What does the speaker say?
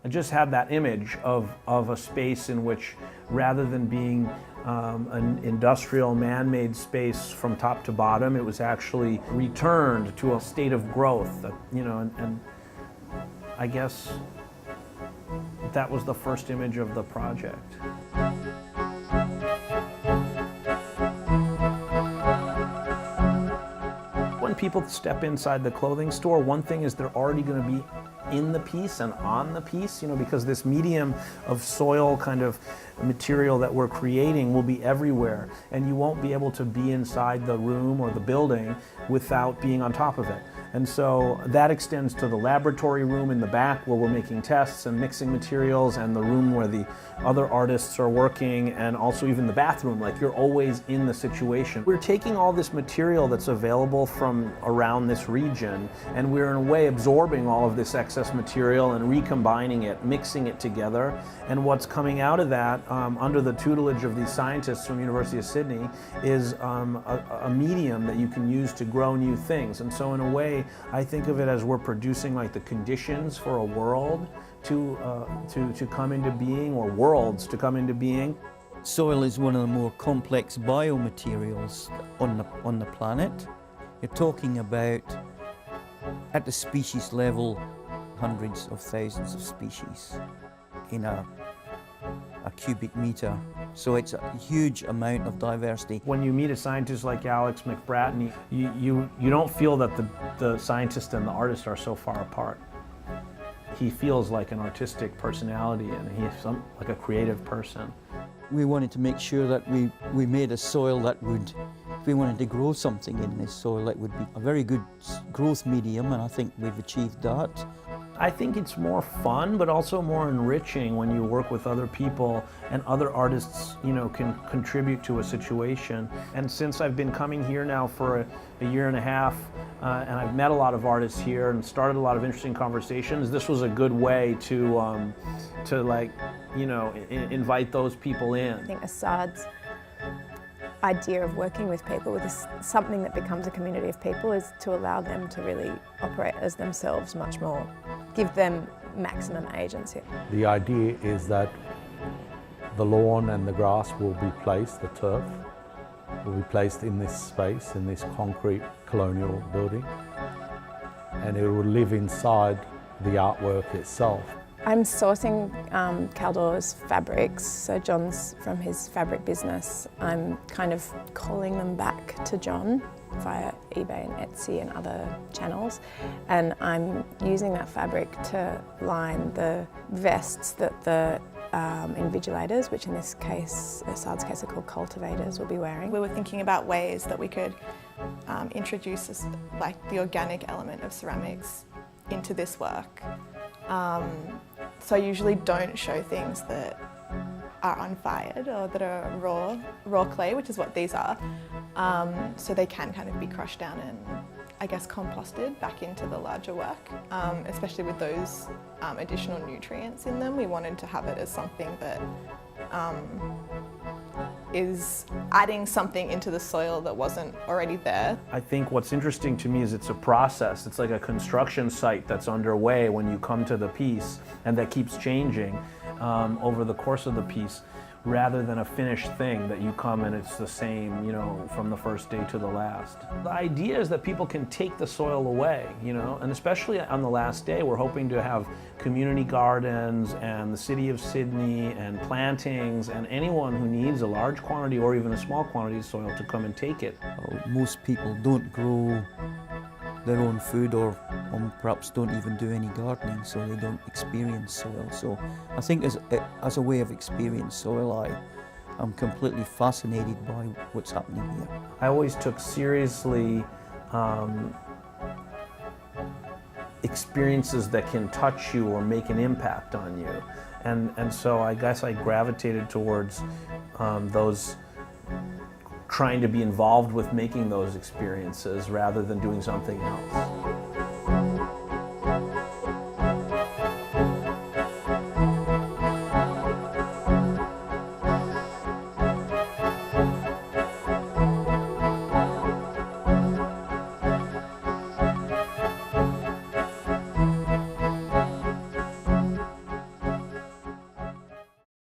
I just had that image of a space in which, rather than being an industrial man-made space from top to bottom, it was actually returned to a state of growth, and I guess that was the first image of the project. When people step inside the clothing store, one thing is they're already going to be in the piece and on the piece, because this medium of soil kind of material that we're creating will be everywhere, and you won't be able to be inside the room or the building without being on top of it. And so that extends to the laboratory room in the back where we're making tests and mixing materials, and the room where the other artists are working, and also even the bathroom. Like, you're always in the situation. We're taking all this material that's available from around this region, and we're in a way absorbing all of this excess material and recombining it, mixing it together. And what's coming out of that, under the tutelage of these scientists from University of Sydney, is a medium that you can use to grow new things. And so in a way, I think of it as we're producing like the conditions for a world to come into being, or worlds to come into being. Soil is one of the more complex biomaterials on the planet. You're talking about, at the species level, hundreds of thousands of species in a cubic meter. So it's a huge amount of diversity. When you meet a scientist like Alex MOBRATNEY, you don't feel that the scientist and the artist are so far apart. He feels like an artistic personality, and he's like a creative person. We wanted to make sure that we made a soil that would, if we wanted to grow something in this soil, that would be a very good growth medium, and I think we've achieved that. I think it's more fun, but also more enriching when you work with other people and other artists, can contribute to a situation. And since I've been coming here now for a year and a half, and I've met a lot of artists here and started a lot of interesting conversations, this was a good way to invite those people in. I think Asad's idea of working with people, with something that becomes a community of people, is to allow them to really operate as themselves much more, give them maximum agency. The idea is that the lawn and the grass will be placed, the turf will be placed in this space, in this concrete colonial building, and it will live inside the artwork itself. I'm sourcing Kaldor's fabrics, so John's from his fabric business. I'm kind of calling them back to John via eBay and Etsy and other channels, and I'm using that fabric to line the vests that the invigilators, which in this case, Asad's case, are called cultivators, will be wearing. We were thinking about ways that we could introduce the organic element of ceramics into this work. So I usually don't show things that are unfired or that are raw clay, which is what these are. So they can kind of be crushed down and, I guess, composted back into the larger work, especially with those additional nutrients in them. We wanted to have it as something that is adding something into the soil that wasn't already there. I think what's interesting to me is it's a process. It's like a construction site that's underway when you come to the piece, and that keeps changing over the course of the piece, rather than a finished thing that you come and it's the same, from the first day to the last. The idea is that people can take the soil away, and especially on the last day, we're hoping to have community gardens and the City of Sydney and plantings, and anyone who needs a large quantity or even a small quantity of soil to come and take it. Most people don't grow their own food, or perhaps don't even do any gardening, so they don't experience soil. So I think as a way of experience soil, I'm completely fascinated by what's happening here. I always took seriously experiences that can touch you or make an impact on you. And so I guess I gravitated towards those, trying to be involved with making those experiences rather than doing something else.